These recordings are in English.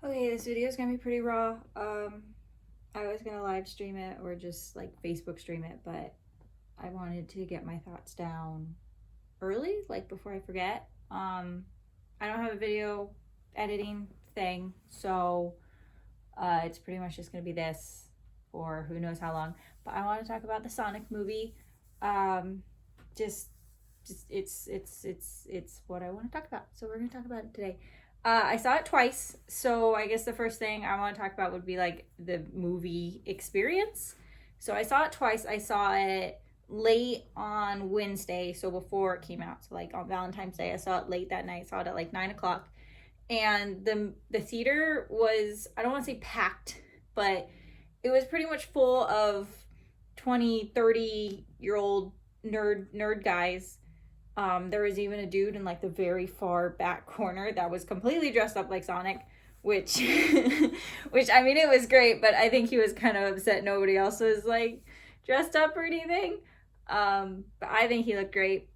Okay, this video is gonna be pretty raw. I was gonna live stream it or just like Facebook stream it, but I wanted to get my thoughts down early, like before I forget. I don't have a video editing thing, so it's pretty much just gonna be this for who knows how long. But I want to talk about the Sonic movie. Um, just, it's what I want to talk about. So we're gonna talk about it today. I saw it twice, so I guess the first thing I want to talk about would be like the movie experience. So I saw it twice. I saw it late on Wednesday, so before it came out. So like on Valentine's Day, I saw it late that night. Saw it at like 9 o'clock, and the theater was, I don't want to say packed, but it was pretty much full of 20-30 year old nerd guys. There was even a dude in like the very far back corner that was completely dressed up like Sonic, which which I mean, it was great, but I think he was kind of upset nobody else was like dressed up or anything. But I think he looked great.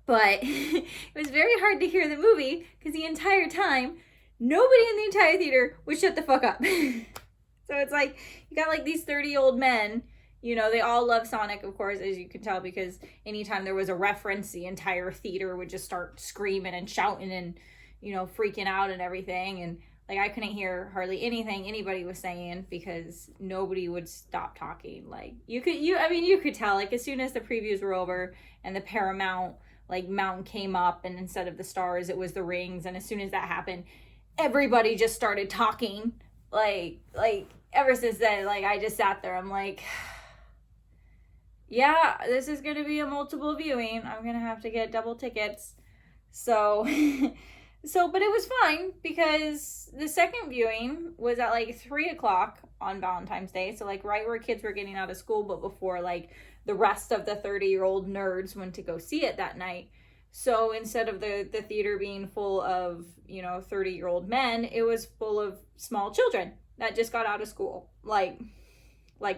But it was very hard to hear the movie because the entire time nobody in the entire theater would shut the fuck up. So it's like you got like these 30-year-old men, they all love Sonic, of course, as you can tell, because anytime there was a reference, the entire theater would just start screaming and shouting and, freaking out and everything. And like I couldn't hear hardly anything anybody was saying because nobody would stop talking. Like you could tell, like as soon as the previews were over and the Paramount like mountain came up and instead of the stars it was the rings, and as soon as that happened, everybody just started talking. Like ever since then, like I just sat there, I'm like, yeah, this is gonna be a multiple viewing. I'm gonna have to get double tickets. So but it was fine because the second viewing was at like 3 o'clock on Valentine's Day. So like right where kids were getting out of school, but before like the rest of the 30-year-old nerds went to go see it that night. So instead of the theater being full of, 30-year-old men, it was full of small children that just got out of school. Like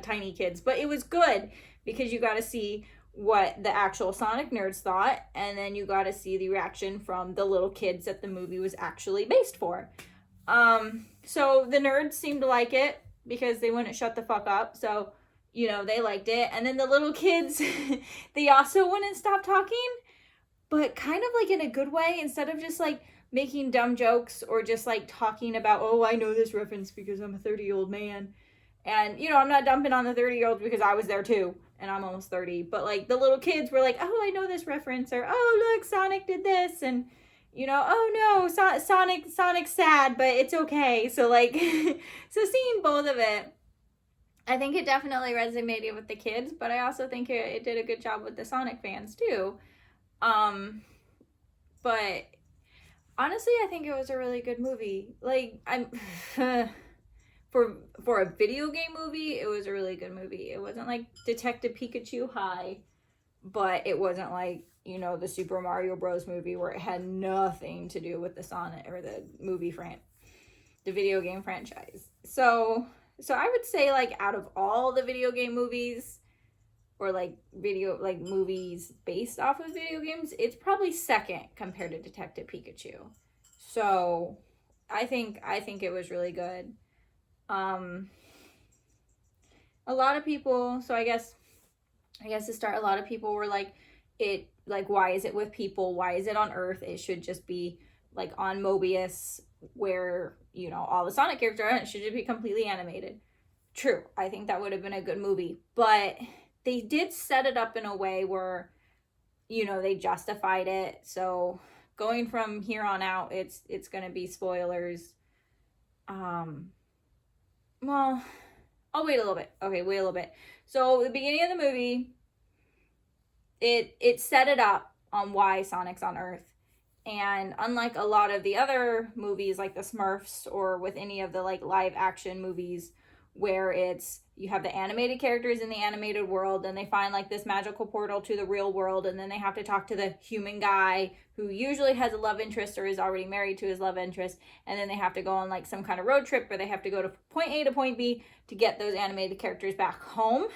tiny kids. But it was good because you got to see what the actual Sonic nerds thought, and then you got to see the reaction from the little kids that the movie was actually based for. So the nerds seemed to like it because they wouldn't shut the fuck up. So, they liked it. And then the little kids, they also wouldn't stop talking, but kind of like in a good way, instead of just like making dumb jokes or just like talking about, oh, I know this reference because I'm a 30-year-old man. And, I'm not dumping on the 30-year-olds because I was there too, and I'm almost 30. But, like, the little kids were like, oh, I know this reference, or, oh, look, Sonic did this, and, oh, no, Sonic's sad, but it's okay. So, like, so seeing both of it, I think it definitely resonated with the kids, but I also think it did a good job with the Sonic fans, too. But honestly, I think it was a really good movie. Like, I'm... for a video game movie, it was a really good movie. It wasn't like Detective Pikachu high, but it wasn't like, the Super Mario Bros. Movie where it had nothing to do with the Sonic or the the video game franchise. So I would say, like, out of all the video game movies or like movies based off of video games, it's probably second compared to Detective Pikachu. So I think it was really good. um a lot of people, so I guess to start, a lot of people were like, it, like, why is it with people, why is it on Earth, it should just be like on Mobius where, all the Sonic characters are, it should just be completely animated. True, I think that would have been a good movie, but they did set it up in a way where, they justified it. So going from here on out, it's gonna be spoilers. um well, I'll wait a little bit. Okay, wait a little bit. So the beginning of the movie, it set it up on why Sonic's on Earth. And unlike a lot of the other movies like the Smurfs or with any of the like live action movies where it's, you have the animated characters in the animated world and they find like this magical portal to the real world, and then they have to talk to the human guy who usually has a love interest or is already married to his love interest, and then they have to go on like some kind of road trip where they have to go to point A to point B to get those animated characters back home.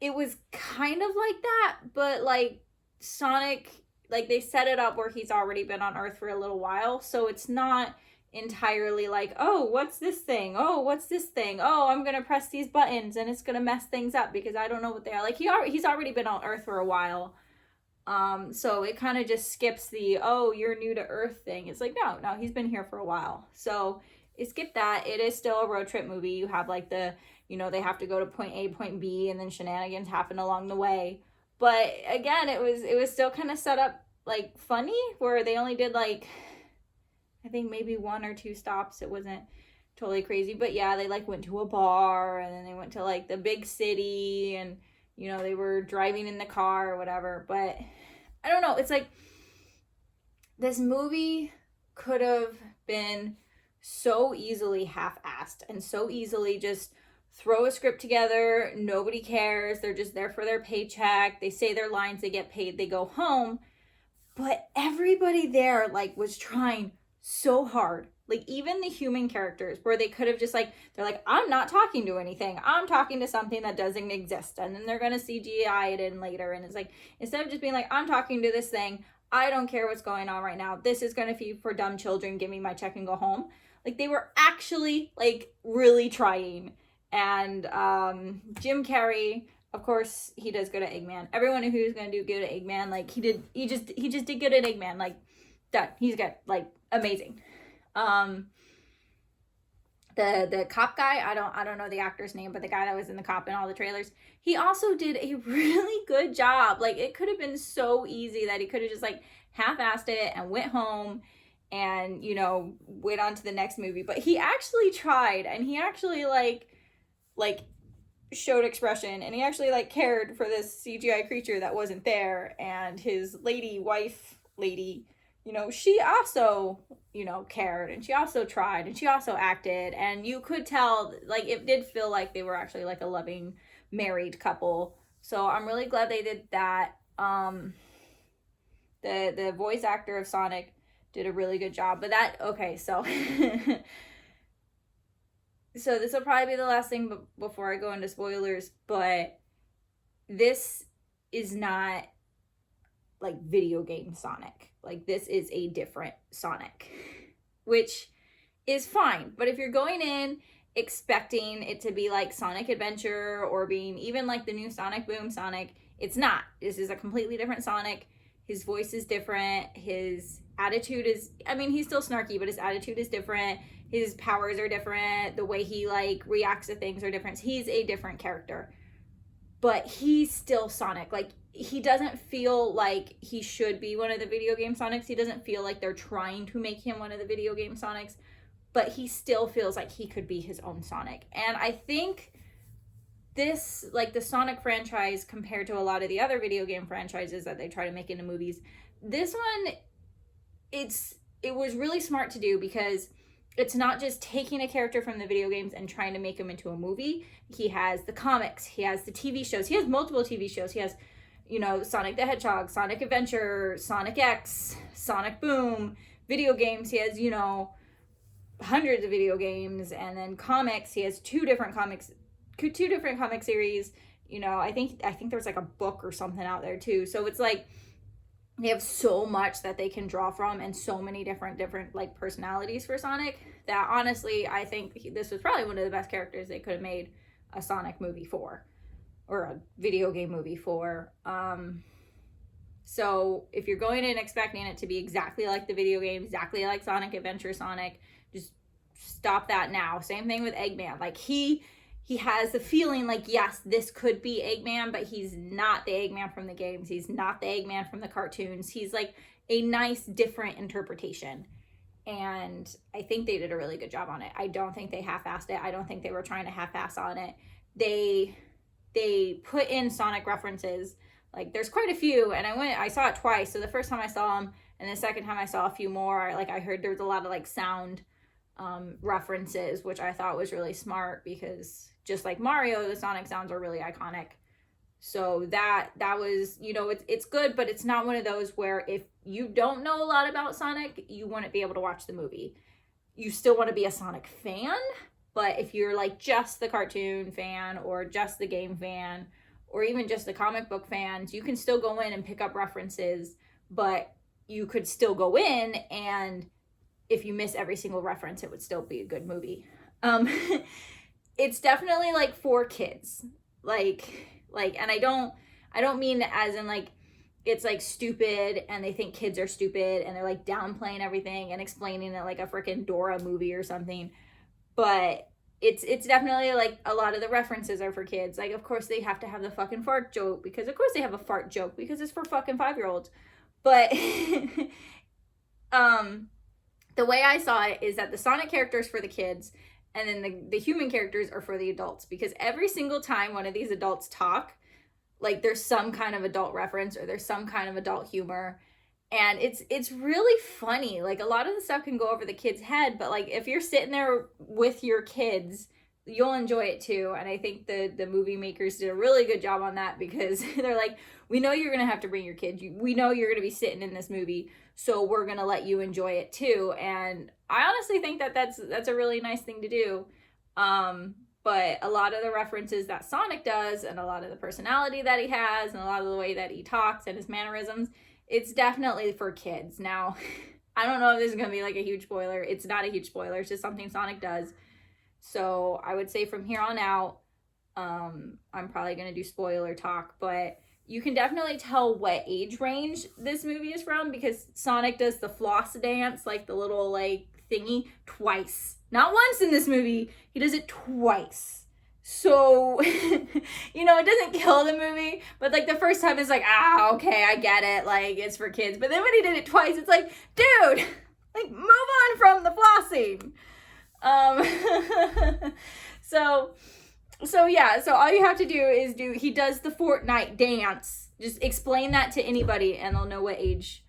It was kind of like that, but like Sonic, like they set it up where he's already been on Earth for a little while, so it's not entirely like, oh, what's this thing? Oh, what's this thing? Oh, I'm gonna press these buttons and it's gonna mess things up because I don't know what they are. Like he's already been on Earth for a while. So it kind of just skips the, oh, you're new to Earth thing. It's like, no, he's been here for a while. So it skipped that. It is still a road trip movie. You have like the, they have to go to point A, point B, and then shenanigans happen along the way. But again, it was still kind of set up like funny, where they only did like, I think maybe 1 or 2 stops. It wasn't totally crazy, but yeah, they like went to a bar, and then they went to like the big city, and they were driving in the car or whatever. But I don't know, it's like this movie could have been so easily half-assed and so easily just throw a script together. Nobody cares. They're just there for their paycheck. They say their lines, they get paid, they go home. But everybody there like was trying so hard. Like even the human characters, where they could have just like, they're like, I'm not talking to anything, I'm talking to something that doesn't exist, and then they're gonna CGI it in later. And it's like, instead of just being like, I'm talking to this thing, I don't care what's going on right now, this is gonna be for dumb children, give me my check and go home. Like they were actually like really trying. And Jim Carrey, of course, he does good at Eggman. Everyone who's gonna do good at Eggman, like he just did good at Eggman. Like done. He's good. Like amazing. The cop guy, I don't know the actor's name, but the guy that was in The Cop in all the trailers, he also did a really good job. Like it could have been so easy that he could have just like half-assed it and went home and went on to the next movie. But he actually tried, and he actually like showed expression, and he actually like cared for this CGI creature that wasn't there. And his lady, she also cared, and she also tried, and she also acted, and you could tell like it did feel like they were actually like a loving married couple. So I'm really glad they did that. The voice actor of Sonic did a really good job. But that, okay, so so this will probably be the last thing before I go into spoilers, but this is not like video game Sonic. Like this is a different Sonic, which is fine. But if you're going in expecting it to be like Sonic Adventure or being even like the new Sonic Boom Sonic, it's not. This is a completely different Sonic. His voice is different. His attitude is, I mean, he's still snarky, but his attitude is different. His powers are different. The way he like reacts to things are different. He's a different character, but he's still Sonic. Like he doesn't feel like he should be one of the video game Sonics. He doesn't feel like they're trying to make him one of the video game Sonics, but he still feels like he could be his own Sonic. And I think this, like the Sonic franchise compared to a lot of the other video game franchises that they try to make into movies, this one, it was really smart to do, because it's not just taking a character from the video games and trying to make him into a movie. He has the comics, he has the TV shows, he has multiple TV shows, he has Sonic the Hedgehog, Sonic Adventure, Sonic X, Sonic Boom, video games, he has hundreds of video games, and then comics, he has two different comic series. I think there's like a book or something out there too. So it's like they have so much that they can draw from, and so many different like personalities for Sonic, that honestly I think this was probably one of the best characters they could have made a Sonic movie for, or a video game movie for. So if you're going in expecting it to be exactly like the video game, exactly like Sonic Adventure Sonic, just stop that now. Same thing with Eggman. Like he has the feeling like, yes, this could be Eggman, but he's not the Eggman from the games. He's not the Eggman from the cartoons. He's like a nice, different interpretation. And I think they did a really good job on it. I don't think they half-assed it. I don't think they were trying to half-ass on it. They put in Sonic references. Like there's quite a few, and I saw it twice. So the first time I saw them, and the second time I saw a few more, I heard there's a lot of like sound references, which I thought was really smart, because just like Mario, the Sonic sounds are really iconic. So that was, it's good, but it's not one of those where if you don't know a lot about Sonic, you wouldn't be able to watch the movie. You still want to be a Sonic fan, but if you're like just the cartoon fan, or just the game fan, or even just the comic book fans, you can still go in and pick up references, but you could still go in and if you miss every single reference, it would still be a good movie. It's definitely like for kids. Like, and I don't mean as in like it's like stupid and they think kids are stupid and they're like downplaying everything and explaining it like a freaking Dora movie or something. But it's definitely like a lot of the references are for kids. Like, of course they have to have the fucking fart joke because of course they have a fart joke because it's for fucking 5-year-olds. But the way I saw it is that the Sonic characters for the kids and then the human characters are for the adults, because every single time one of these adults talk, like there's some kind of adult reference or there's some kind of adult humor, and it's really funny. Like, a lot of the stuff can go over the kid's head, but like if you're sitting there with your kids, you'll enjoy it too. And I think the movie makers did a really good job on that, because they're like, we know you're gonna have to bring your kids, we know you're gonna be sitting in this movie, so we're gonna let you enjoy it too. And I honestly think that that's a really nice thing to do. But a lot of the references that Sonic does, and a lot of the personality that he has, and a lot of the way that he talks and his mannerisms, it's definitely for kids. Now, I don't know if this is gonna be like a huge spoiler. It's not a huge spoiler, it's just something Sonic does. So I would say from here on out, I'm probably gonna do spoiler talk, but you can definitely tell what age range this movie is from, because Sonic does the floss dance, like the little like thingy, twice. Not once in this movie, he does it twice. So, you know, it doesn't kill the movie, but like the first time it's like, okay, I get it, like it's for kids. But then when he did it twice, it's like, dude, like move on from the flossing. So yeah, so all you have to do is he does the Fortnite dance. Just explain that to anybody and they'll know what age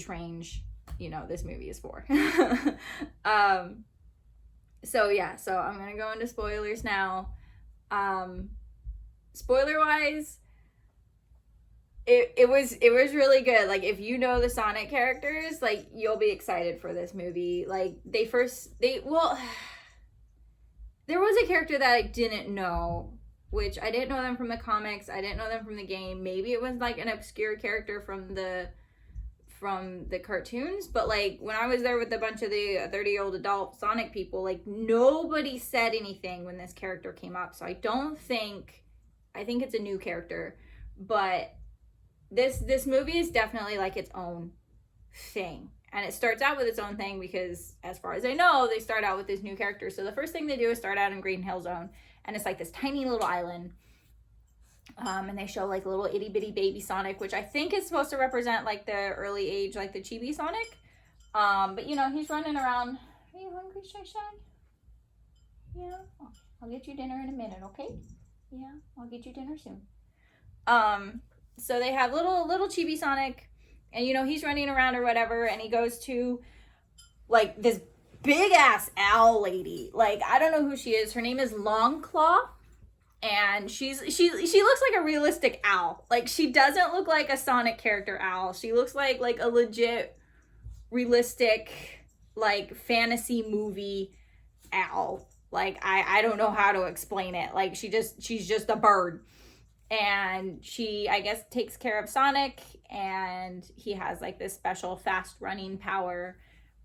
range, you know, this movie is for. So yeah, so I'm gonna go into spoilers now. Spoiler wise, it was really good. Like, if you know the Sonic characters, like you'll be excited for this movie. Like, there was a character that I didn't know, which I didn't know them from the comics. I didn't know them from the game. Maybe it was like an obscure character from the cartoons, but like when I was there with a bunch of the 30-year-old adult Sonic people, like nobody said anything when this character came up. So I think it's a new character, but this movie is definitely like its own thing. And it starts out with its own thing because, as far as I know, they start out with this new character. So the first thing they do is start out in Green Hill Zone, and it's like this tiny little island. And they show like little itty bitty baby Sonic, which I think is supposed to represent like the early age, like the chibi Sonic. But you know, he's running around. Are you hungry, Shy Shy? Yeah. Oh, I'll get you dinner in a minute, okay? Yeah, I'll get you dinner soon. So they have little chibi Sonic, and you know, he's running around or whatever, and he goes to like this big ass owl lady. Like, I don't know who she is. Her name is Longclaw. And she looks like a realistic owl. Like, she doesn't look like a Sonic character owl. She looks like a legit, realistic, like, fantasy movie owl. Like, I don't know how to explain it. Like, she's just a bird. And she, I guess, takes care of Sonic. And he has, like, this special fast running power.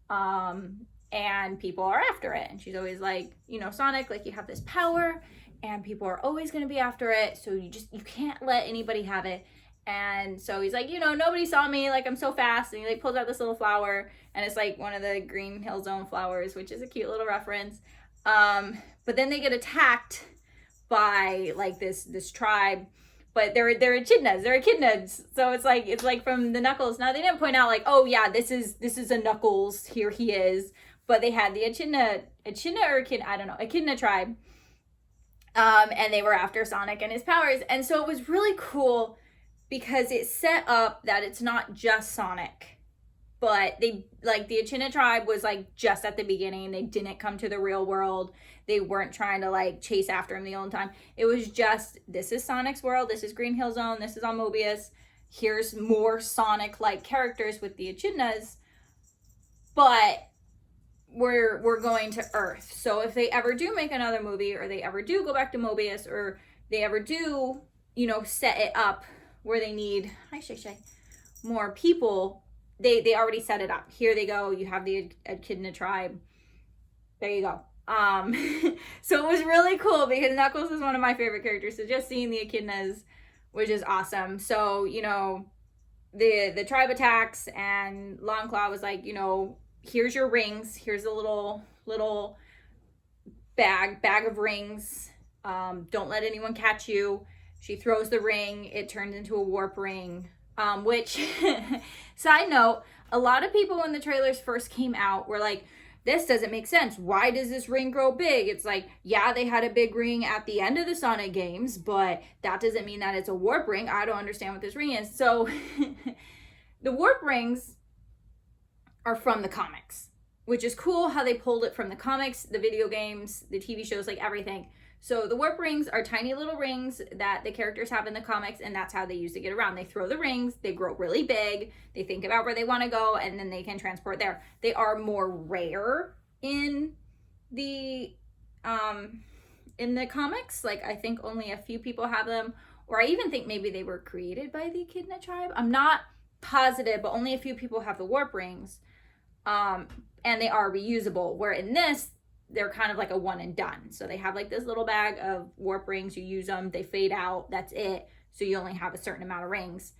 And people are after it. And she's always like, you know, Sonic, like, you have this power, and people are always going to be after it, so you can't let anybody have it. And so he's like, you know, nobody saw me, like, I'm so fast. And he like pulls out this little flower, and it's like one of the Green Hill Zone flowers, which is a cute little reference. But then they get attacked by like this tribe, but they're echidnas. So it's like from the Knuckles. Now, they didn't point out like, oh yeah, this is a Knuckles, here he is, but they had the echidna tribe. And they were after Sonic and his powers. And so it was really cool because it set up that it's not just Sonic, but they, like, the Echidna tribe was like just at the beginning. They didn't come to the real world. They weren't trying to like chase after him the whole time. It was just, this is Sonic's world. This is Green Hill Zone. This is on Mobius. Here's more Sonic-like characters with the Echidnas. But we're going to Earth. So if they ever do make another movie, or they ever do go back to Mobius, or they ever do, you know, set it up where they need more people, they already set it up. Here they go. You have the Echidna tribe. There you go. So it was really cool because Knuckles is one of my favorite characters. So just seeing the Echidnas was just awesome. So, you know, the tribe attacks and Longclaw was like, you know, here's your rings. Here's a little bag of rings. Don't let anyone catch you. She throws the ring. It turns into a warp ring. Which, side note, a lot of people when the trailers first came out were like, this doesn't make sense. Why does this ring grow big? It's like, yeah, they had a big ring at the end of the Sonic games, but that doesn't mean that it's a warp ring. I don't understand what this ring is. So the warp rings are from the comics, which is cool how they pulled it from the comics, the video games, the TV shows, like everything. So the warp rings are tiny little rings that the characters have in the comics, and that's how they use to get around. They throw the rings, they grow really big, they think about where they want to go, and then they can transport there. They are more rare in the comics. Like, I think only a few people have them, or I even think maybe they were created by the Echidna tribe. I'm not positive, but only a few people have the warp rings, and they are reusable, where in this, they're kind of like a one and done. So they have like this little bag of warp rings. You use them, they fade out, that's it. So you only have a certain amount of rings.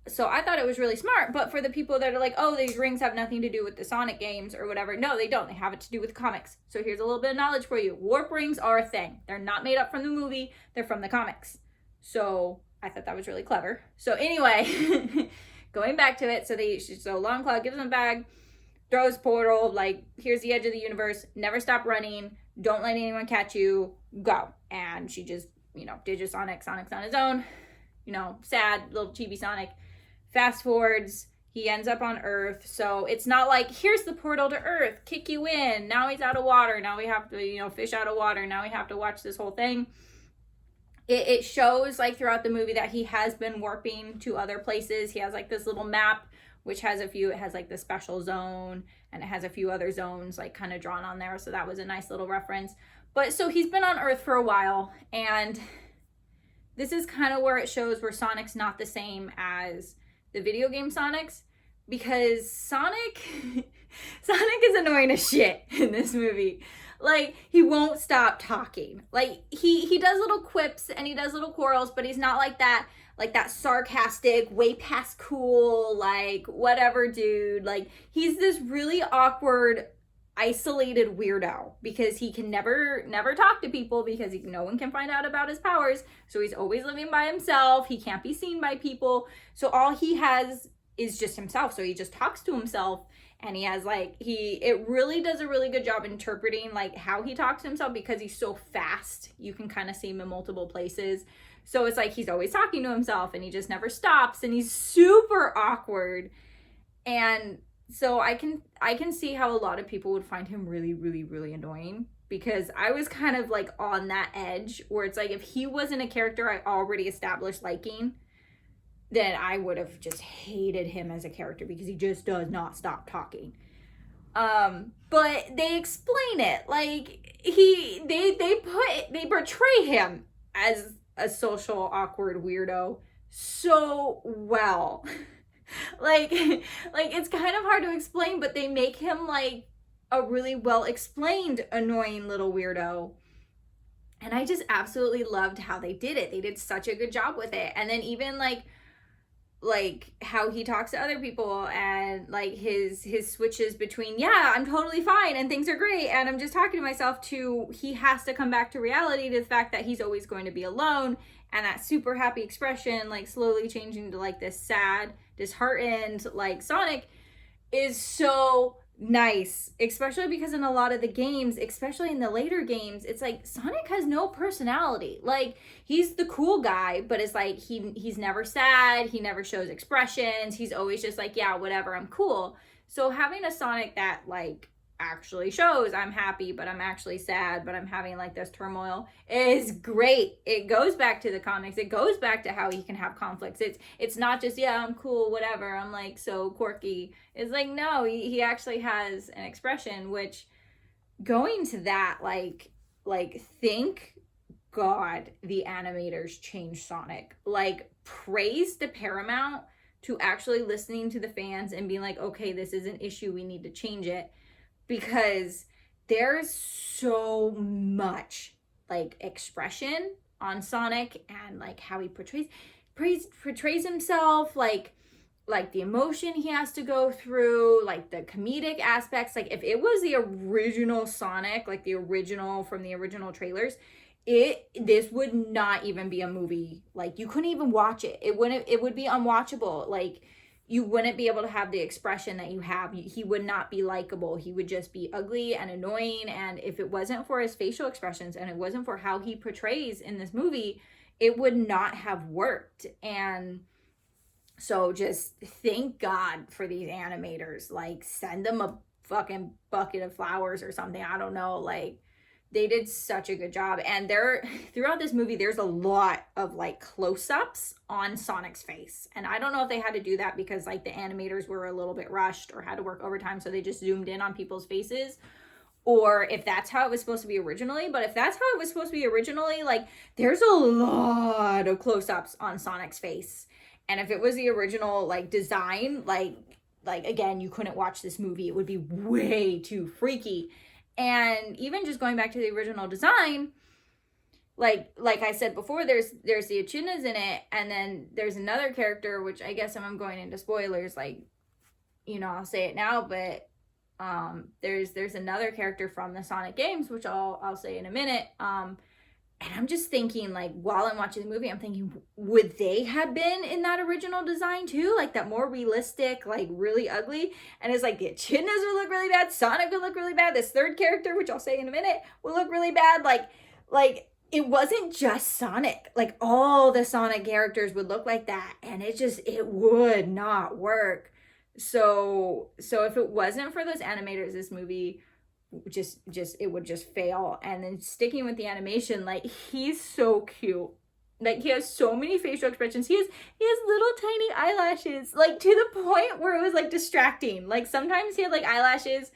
So I thought it was really smart. But for the people that are like, oh, these rings have nothing to do with the Sonic games or whatever, no, they don't. They have it to do with comics. So here's a little bit of knowledge for you. Warp rings are a thing. They're not made up from the movie. They're from the comics. So I thought that was really clever. So anyway, going back to it. So Longclaw gives them a bag, throws portal, like, here's the edge of the universe, never stop running, don't let anyone catch you, go. And she just, you know, Sonic's on his own, you know, sad little chibi Sonic. Fast forwards, he ends up on Earth. So it's not like, here's the portal to Earth, kick you in, now he's out of water, now we have to, you know, fish out of water, now we have to watch this whole thing. It shows, like, throughout the movie that he has been warping to other places. He has, like, this little map which has it has like the special zone, and it has a few other zones like kind of drawn on there. So that was a nice little reference. But so he's been on Earth for a while, and this is kind of where it shows where Sonic's not the same as the video game Sonics, because Sonic is annoying as shit in this movie. Like, he won't stop talking. Like, he does little quips and he does little quarrels, but he's not like that sarcastic, way past cool, like, whatever dude. Like, he's this really awkward, isolated weirdo because he can never talk to people because no one can find out about his powers. So he's always living by himself. He can't be seen by people. So all he has is just himself. So he just talks to himself. And he has it really does a really good job interpreting like how he talks to himself because he's so fast. You can kind of see him in multiple places. So it's like he's always talking to himself and he just never stops and he's super awkward. And so I can see how a lot of people would find him really, really, really annoying, because I was kind of like on that edge where it's like if he wasn't a character I already established liking, then I would have just hated him as a character because he just does not stop talking. But they explain it. Like they portray him as a social awkward weirdo so well. like it's kind of hard to explain, but they make him like a really well explained annoying little weirdo. And I just absolutely loved how they did it. They did such a good job with it. And then even like how he talks to other people and like his switches between, yeah, I'm totally fine and things are great and I'm just talking to myself, to he has to come back to reality, to the fact that he's always going to be alone, and that super happy expression like slowly changing to like this sad, disheartened like Sonic is so nice, especially because in a lot of the games, especially in the later games, it's like Sonic has no personality. Like, he's the cool guy, but it's like he's never sad, he never shows expressions, he's always just like, yeah, whatever, I'm cool. So having a Sonic that like actually shows I'm happy, but I'm actually sad, but I'm having like this turmoil is great. It goes back to the comics. It goes back to how he can have conflicts. It's not just, yeah, I'm cool, whatever, I'm like so quirky. It's like, no, he actually has an expression, which going to that, like thank God the animators changed Sonic. Like, praise to Paramount to actually listening to the fans and being like, okay, this is an issue, we need to change it, because there's so much like expression on Sonic and like how he portrays himself, like the emotion he has to go through, like the comedic aspects. Like if it was the original Sonic, like the original from the original trailers, this would not even be a movie. Like you couldn't even watch it. It would be unwatchable. Like you wouldn't be able to have the expression that you have. He would not be likable. He would just be ugly and annoying. And if it wasn't for his facial expressions and it wasn't for how he portrays in this movie, it would not have worked. And so just thank God for these animators. Like send them a fucking bucket of flowers or something. I don't know. Like they did such a good job. And throughout this movie, there's a lot of like close-ups on Sonic's face. And I don't know if they had to do that because like the animators were a little bit rushed or had to work overtime, so they just zoomed in on people's faces, or if that's how it was supposed to be originally. But if that's how it was supposed to be originally, like there's a lot of close-ups on Sonic's face. And if it was the original like design, like again, you couldn't watch this movie. It would be way too freaky. And even just going back to the original design, like I said before, there's the echidnas in it, and then there's another character, which I guess if I'm going into spoilers, like, you know, I'll say it now, but there's another character from the Sonic games, which I'll say in a minute. And I'm just thinking, like, while I'm watching the movie, I'm thinking, would they have been in that original design too? Like that more realistic, like really ugly. And it's like the echidnas would look really bad. Sonic would look really bad. This third character, which I'll say in a minute, would look really bad. Like it wasn't just Sonic. Like all the Sonic characters would look like that. And it would not work. So if it wasn't for those animators, this movie just it would just fail. And then sticking with the animation, like he's so cute. Like he has so many facial expressions. He has little tiny eyelashes, like to the point where it was like distracting. Like sometimes he had like eyelashes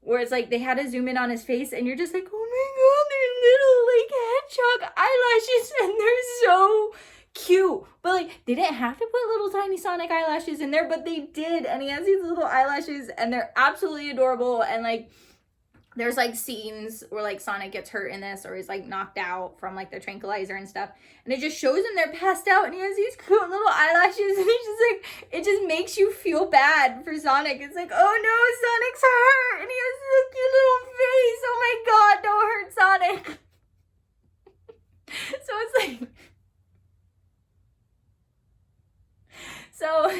where it's like they had to zoom in on his face and you're just like, oh my god, they're little like hedgehog eyelashes and they're so cute. But like they didn't have to put little tiny Sonic eyelashes in there, but they did. And he has these little eyelashes and they're absolutely adorable. And like there's like scenes where like Sonic gets hurt in this, or he's like knocked out from like the tranquilizer and stuff, and it just shows him they're passed out and he has these cute little eyelashes, and it's just like, it just makes you feel bad for Sonic. It's like, oh no, Sonic's hurt and he has this cute little face. Oh my god, don't hurt Sonic. So it's like, so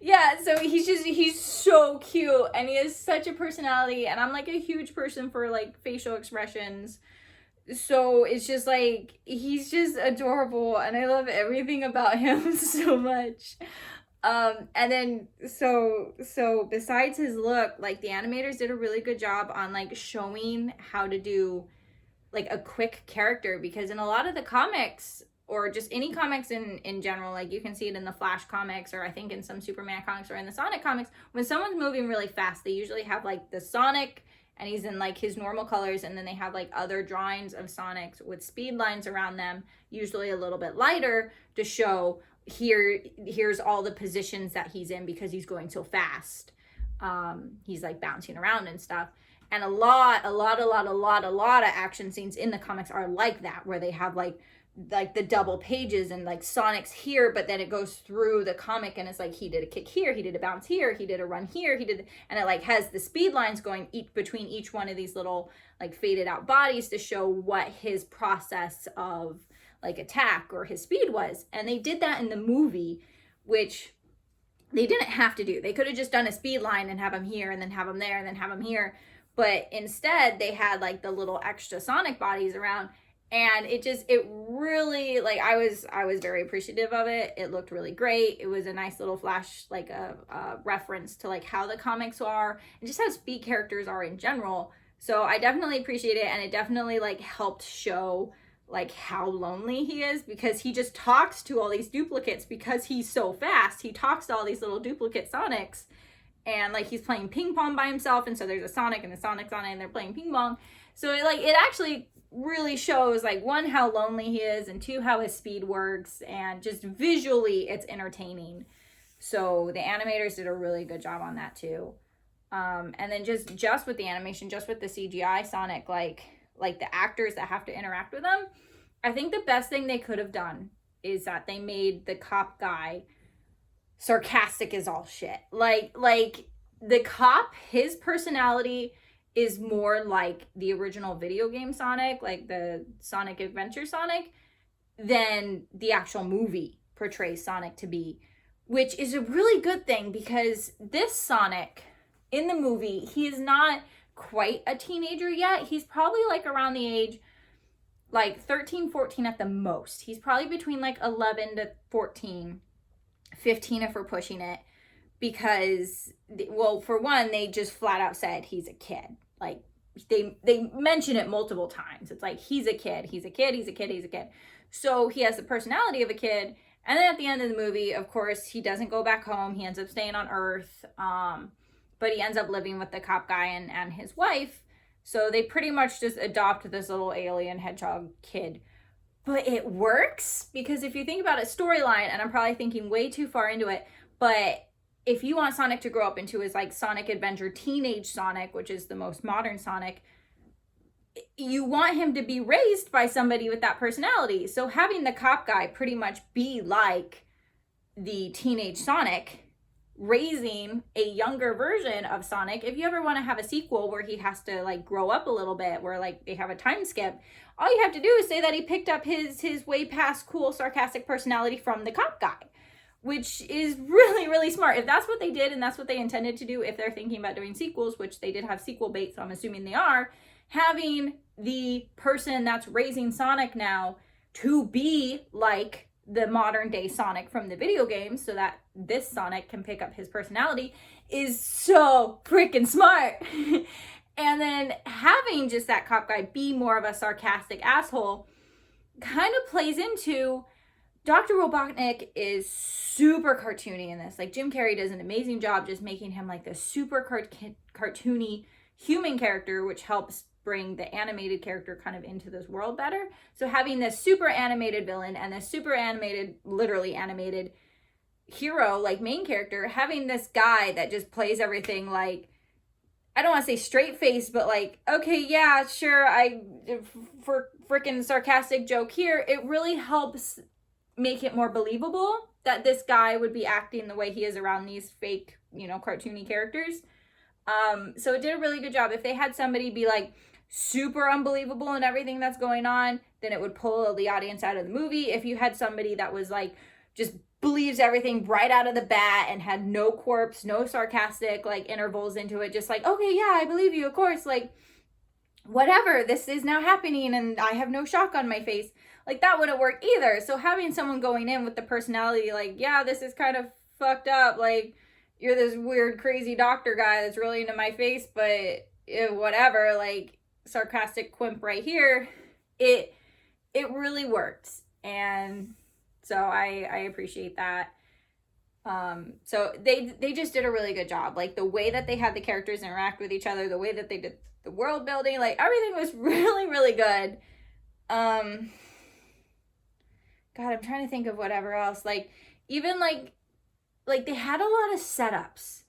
yeah, so he's so cute and he has such a personality, and I'm like a huge person for like facial expressions. So it's just like, he's just adorable and I love everything about him so much. And then so besides his look, like the animators did a really good job on like showing how to do like a quick character, because in a lot of the comics, or just any comics in general, like you can see it in the Flash comics, or I think in some Superman comics, or in the Sonic comics, when someone's moving really fast, they usually have like the Sonic and he's in like his normal colors, and then they have like other drawings of Sonics with speed lines around them, usually a little bit lighter, to show here's all the positions that he's in because he's going so fast. He's like bouncing around and stuff. And a lot of action scenes in the comics are like that, where they have like the double pages and like Sonic's here, but then it goes through the comic and it's like he did a kick here, he did a bounce here, he did a run here, and it like has the speed lines going between each one of these little like faded out bodies to show what his process of like attack or his speed was. And they did that in the movie, which they didn't have to do. They could have just done a speed line and have him here and then have him there and then have him here, but instead they had like the little extra Sonic bodies around. And it really, like, I was very appreciative of it. It looked really great. It was a nice little flash, like a reference to like how the comics are and just how speed characters are in general. So I definitely appreciate it. And it definitely like helped show like how lonely he is, because he just talks to all these duplicates because he's so fast. He talks to all these little duplicate Sonics, and like he's playing ping pong by himself. And so there's a Sonic and the Sonic's on it and they're playing ping pong. So it actually really shows like, one, how lonely he is, and two, how his speed works, and just visually it's entertaining. So the animators did a really good job on that too. And then just with the animation, just with the CGI Sonic, like the actors that have to interact with them, I think the best thing they could have done is that they made the cop guy sarcastic as all shit. Like the cop, his personality is more like the original video game Sonic, like the Sonic Adventure Sonic, than the actual movie portrays Sonic to be, which is a really good thing because this Sonic in the movie, he is not quite a teenager yet. He's probably like around the age like 13, 14 at the most. He's probably between like 11 to 14, 15 if we're pushing it, because, well, for one, they just flat out said he's a kid. Like they mention it multiple times. It's like he's a kid. So he has the personality of a kid. And then at the end of the movie, of course, he doesn't go back home. He ends up staying on Earth. But he ends up living with the cop guy and his wife. So they pretty much just adopt this little alien hedgehog kid. But it works because if you think about it, storyline, and I'm probably thinking way too far into it, but if you want Sonic to grow up into his like Sonic Adventure Teenage Sonic, which is the most modern Sonic, you want him to be raised by somebody with that personality. So having the cop guy pretty much be like the teenage Sonic, raising a younger version of Sonic. If you ever want to have a sequel where he has to like grow up a little bit, where like they have a time skip, all you have to do is say that he picked up his way past cool sarcastic personality from the cop guy, which is really, really smart. If that's what they did and that's what they intended to do, if they're thinking about doing sequels, which they did have sequel bait, so I'm assuming they are, having the person that's raising Sonic now to be like the modern day Sonic from the video game, so that this Sonic can pick up his personality, is so freaking smart. And then having just that cop guy be more of a sarcastic asshole kind of plays into Dr. Robotnik is super cartoony in this. Like Jim Carrey does an amazing job just making him like this super cartoony human character, which helps bring the animated character kind of into this world better. So having this super animated villain and this super animated, literally animated hero, like main character, having this guy that just plays everything like, I don't want to say straight face, but like, okay, yeah, sure, for freaking sarcastic joke here, it really helps make it more believable that this guy would be acting the way he is around these fake, cartoony characters. So it did a really good job. If they had somebody be like super unbelievable in everything that's going on, then it would pull the audience out of the movie. If you had somebody that was like just believes everything right out of the bat and had no quirks, no sarcastic like intervals into it, just like, okay, yeah, I believe you, of course, like whatever, this is now happening and I have no shock on my face, like that wouldn't work either. So having someone going in with the personality like, yeah, this is kind of fucked up, like you're this weird crazy doctor guy that's really into my face, but whatever, like sarcastic quimp right here, it really works. And so I appreciate that. So they just did a really good job. Like the way that they had the characters interact with each other, the way that they did the world building, like everything was really, really good. God, I'm trying to think of whatever else. Like even like they had a lot of setups.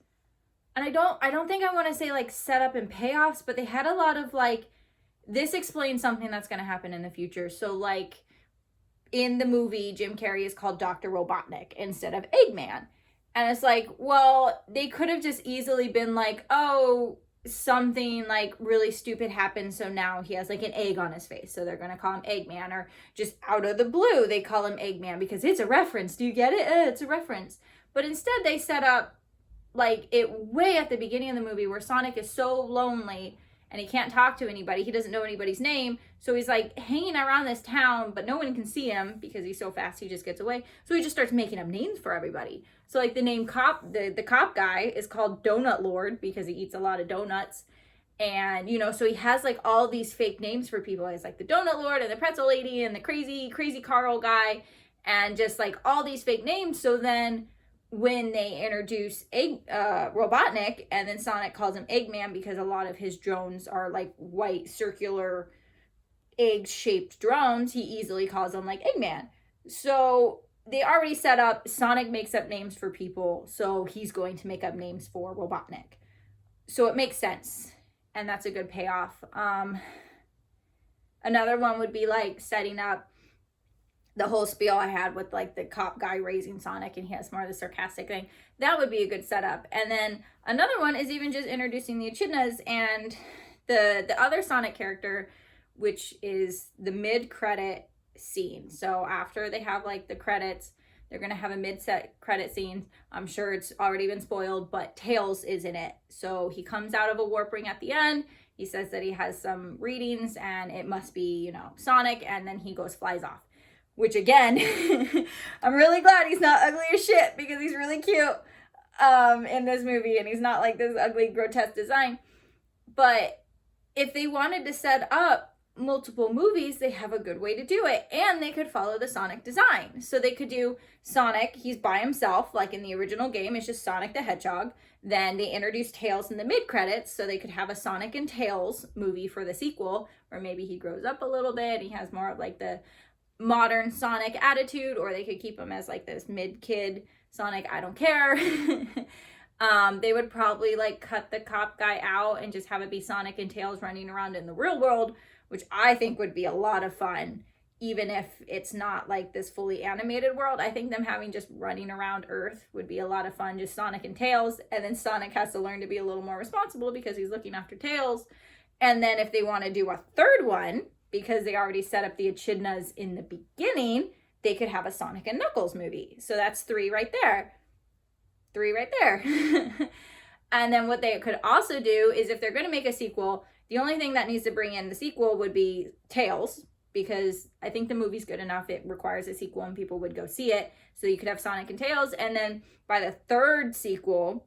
And I don't think I want to say like setup and payoffs, but they had a lot of like, this explains something that's going to happen in the future. So like in the movie, Jim Carrey is called Dr. Robotnik instead of Eggman. And it's like, well, they could have just easily been like, oh, something like really stupid happened, so now he has like an egg on his face, so they're going to call him Eggman. Or just out of the blue, they call him Eggman because it's a reference. Do you get it? It's a reference. But instead they set up like it way at the beginning of the movie where Sonic is so lonely and he can't talk to anybody. He doesn't know anybody's name. So he's like hanging around this town, but no one can see him because he's so fast he just gets away. So he just starts making up names for everybody. So like the name cop, the cop guy is called Donut Lord because he eats a lot of donuts. And, so he has like all these fake names for people. He's like the Donut Lord and the Pretzel Lady and the crazy Carl guy and just like all these fake names. So then when they introduce Robotnik, and then Sonic calls him Eggman because a lot of his drones are like white circular egg-shaped drones, he easily calls them like Eggman. So they already set up Sonic makes up names for people, so he's going to make up names for Robotnik. So it makes sense, and that's a good payoff. Another one would be like setting up the whole spiel I had with like the cop guy raising Sonic and he has more of the sarcastic thing. That would be a good setup. And then another one is even just introducing the Echidnas and the other Sonic character, which is the mid-credit scene. So after they have like the credits, they're going to have a mid-set credit scene. I'm sure it's already been spoiled, but Tails is in it. So he comes out of a warp ring at the end. He says that he has some readings and it must be, you know, Sonic, and then he flies off. Which again, I'm really glad he's not ugly as shit because he's really cute in this movie and he's not like this ugly, grotesque design. But if they wanted to set up multiple movies, they have a good way to do it. And they could follow the Sonic design. So they could do Sonic, he's by himself, like in the original game, it's just Sonic the Hedgehog. Then they introduced Tails in the mid-credits, so they could have a Sonic and Tails movie for the sequel, where maybe he grows up a little bit, he has more of like the modern Sonic attitude, or they could keep him as like this mid-kid Sonic, I don't care. They would probably like cut the cop guy out and just have it be Sonic and Tails running around in the real world, which I think would be a lot of fun, even if it's not like this fully animated world. I think them having just running around Earth would be a lot of fun, just Sonic and Tails, and then Sonic has to learn to be a little more responsible because he's looking after Tails. And then if they want to do a third one, because they already set up the Echidnas in the beginning, they could have a Sonic and Knuckles movie. So that's 3 right there. 3 right there. And then what they could also do is if they're going to make a sequel, the only thing that needs to bring in the sequel would be Tails, because I think the movie's good enough. It requires a sequel and people would go see it. So you could have Sonic and Tails. And then by the third sequel,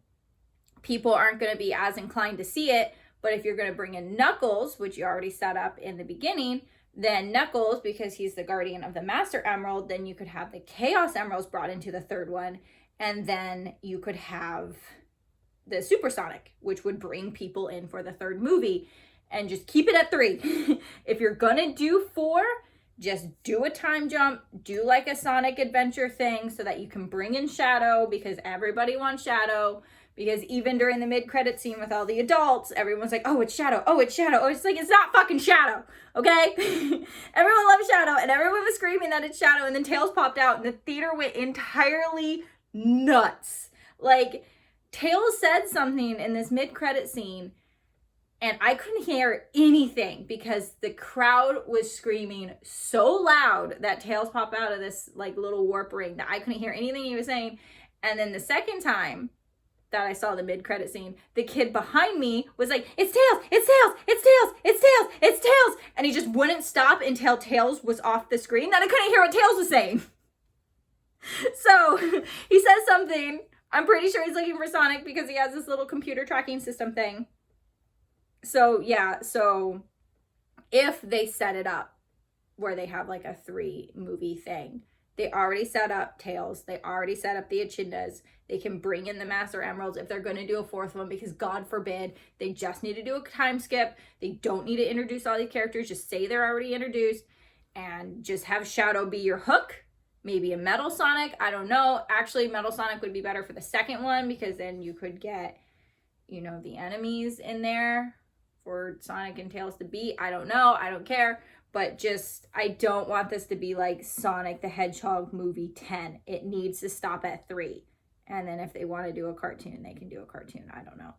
people aren't going to be as inclined to see it. But if you're going to bring in Knuckles, which you already set up in the beginning, then Knuckles, because he's the guardian of the Master Emerald, then you could have the Chaos Emeralds brought into the third one. And then you could have the Supersonic, which would bring people in for the third movie. And just keep it at 3. If you're going to do 4, just do a time jump. Do like a Sonic Adventure thing so that you can bring in Shadow, because everybody wants Shadow. Because even during the mid-credit scene with all the adults, everyone's like, oh, it's Shadow. Oh, it's Shadow. Oh, it's like, it's not fucking Shadow. Okay? Everyone loves Shadow. And everyone was screaming that it's Shadow. And then Tails popped out. And the theater went entirely nuts. Like, Tails said something in this mid-credit scene. And I couldn't hear anything because the crowd was screaming so loud that Tails popped out of this like little warp ring that I couldn't hear anything he was saying. And then the second time that I saw the mid-credit scene, the kid behind me was like, it's Tails, it's Tails, it's Tails, it's Tails, it's Tails. And he just wouldn't stop until Tails was off the screen. That I couldn't hear what Tails was saying. So he says something. I'm pretty sure he's looking for Sonic because he has this little computer tracking system thing. So yeah, so if they set it up where they have like a 3 movie thing, they already set up Tails, they already set up the Echidnas, they can bring in the Master Emeralds if they're going to do a 4th one, because God forbid, they just need to do a time skip. They don't need to introduce all these characters, just say they're already introduced, and just have Shadow be your hook. Maybe a Metal Sonic, I don't know. Actually, Metal Sonic would be better for the second one, because then you could get, you know, the enemies in there for Sonic and Tails to beat. I don't know, I don't care. But just, I don't want this to be like Sonic the Hedgehog movie 10. It needs to stop at 3. And then if they want to do a cartoon, they can do a cartoon. I don't know.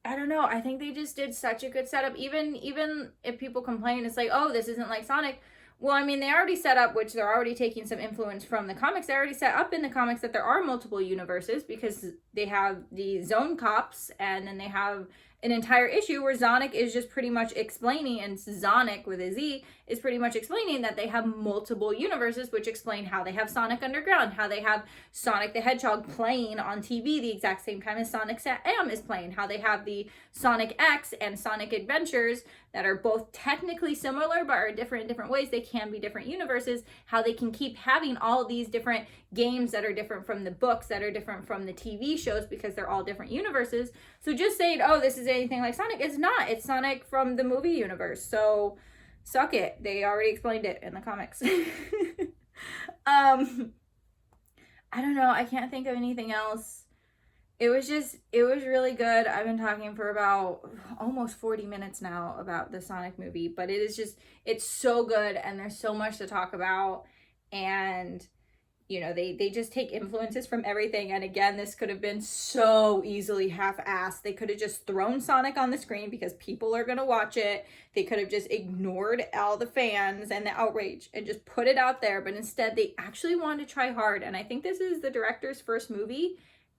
I don't know. I think they just did such a good setup. Even if people complain, it's like, oh, this isn't like Sonic. Well, I mean, they already set up, which they're already taking some influence from the comics. They already set up in the comics that there are multiple universes, because they have the Zone Cops, and then they have an entire issue where Sonic is just pretty much explaining, and Sonic with a Z is pretty much explaining that they have multiple universes, which explain how they have Sonic Underground, how they have Sonic the Hedgehog playing on TV the exact same time as Sonic Sam is playing, how they have the Sonic X and Sonic Adventures that are both technically similar but are different in different ways. They can be different universes, how they can keep having all these different games that are different from the books, that are different from the TV shows, because they're all different universes. So just saying, oh, this is anything like Sonic, it's not. It's Sonic from the movie universe. So suck it. They already explained it in the comics. I don't know. I can't think of anything else. It was really good. I've been talking for about almost 40 minutes now about the Sonic movie, but it's so good and there's so much to talk about. And they just take influences from everything. And again, this could have been so easily half-assed. They could have just thrown Sonic on the screen because people are going to watch it. They could have just ignored all the fans and the outrage and just put it out there. But instead, they actually wanted to try hard. And I think this is the director's first movie.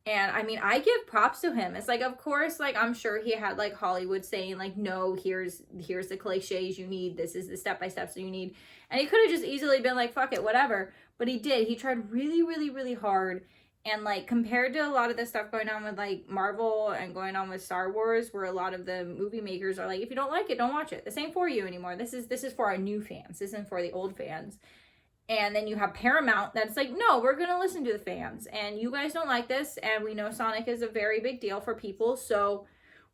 And I mean, I give props to him. It's like, of course, like, I'm sure he had like Hollywood saying like, no, here's the cliches you need. This is the step-by-steps you need. And he could have just easily been like, fuck it, whatever. But he did. He tried really, really, really hard. And like, compared to a lot of the stuff going on with like Marvel and going on with Star Wars, where a lot of the movie makers are like, if you don't like it, don't watch it. This ain't for you anymore. This is for our new fans. This isn't for the old fans. And then you have Paramount that's like, no, we're going to listen to the fans. And you guys don't like this. And we know Sonic is a very big deal for people. So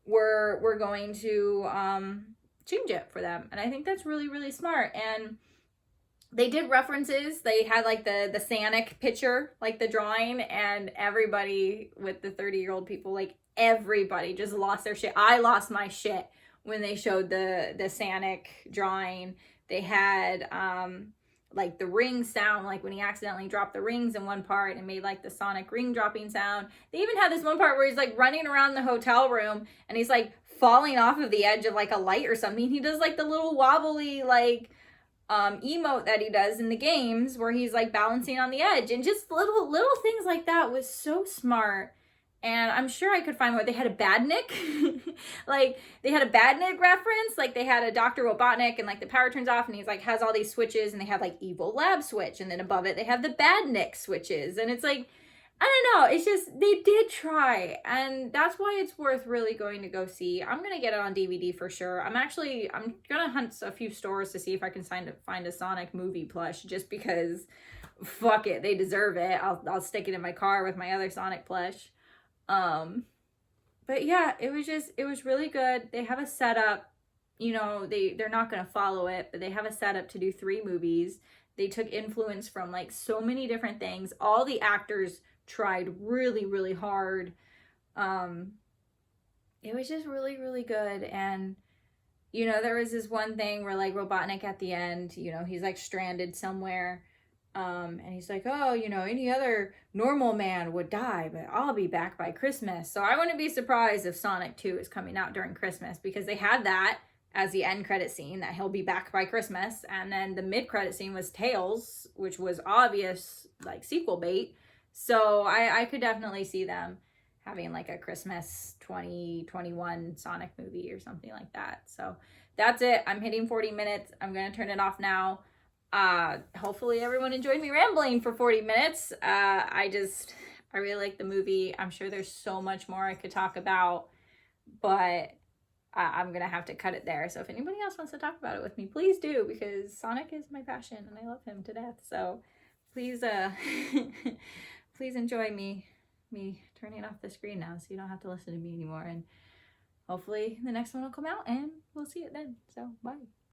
we're going to change it for them. And I think that's really, really smart. And they did references. They had like the Sonic picture, like the drawing. And everybody with the 30-year-old people, like everybody just lost their shit. I lost my shit when they showed the Sonic drawing. They had... like the ring sound, like when he accidentally dropped the rings in one part and made like the Sonic ring dropping sound. They even had this one part where he's like running around the hotel room and he's like falling off of the edge of like a light or something. He does like the little wobbly like emote that he does in the games where he's like balancing on the edge, and just little things like that was so smart. And I'm sure I could find more. They had a Badnik. Like, they had a Badnik reference. Like, they had a Dr. Robotnik, and, like, the power turns off, and he's, like, has all these switches, and they have, like, Evil Lab switch. And then above it, they have the Badnik switches. And it's, like, I don't know. It's just, they did try. And that's why it's worth really going to go see. I'm going to get it on DVD for sure. I'm going to hunt a few stores to see if I can find a Sonic movie plush, just because, fuck it, they deserve it. I'll stick it in my car with my other Sonic plush. But yeah, it was really good. They have a setup, they're not going to follow it, but they have a setup to do 3 movies. They took influence from like so many different things. All the actors tried really, really hard. It was just really, really good. And, there was this one thing where like Robotnik at the end, he's like stranded somewhere. And he's like, oh, any other normal man would die, but I'll be back by Christmas. So I wouldn't be surprised if Sonic 2 is coming out during Christmas, because they had that as the end credit scene, that he'll be back by Christmas. And then the mid credit scene was Tails, which was obvious like sequel bait. So I could definitely see them having like a Christmas 2021 Sonic movie or something like that. So that's it. I'm hitting 40 minutes. I'm going to turn it off now. Hopefully everyone enjoyed me rambling for 40 minutes. I really like the movie. I'm sure there's so much more I could talk about, but I'm gonna have to cut it there. So if anybody else wants to talk about it with me, please do, because Sonic is my passion and I love him to death. So please please enjoy me turning off the screen now, so you don't have to listen to me anymore. And hopefully the next one will come out and we'll see it then. So bye.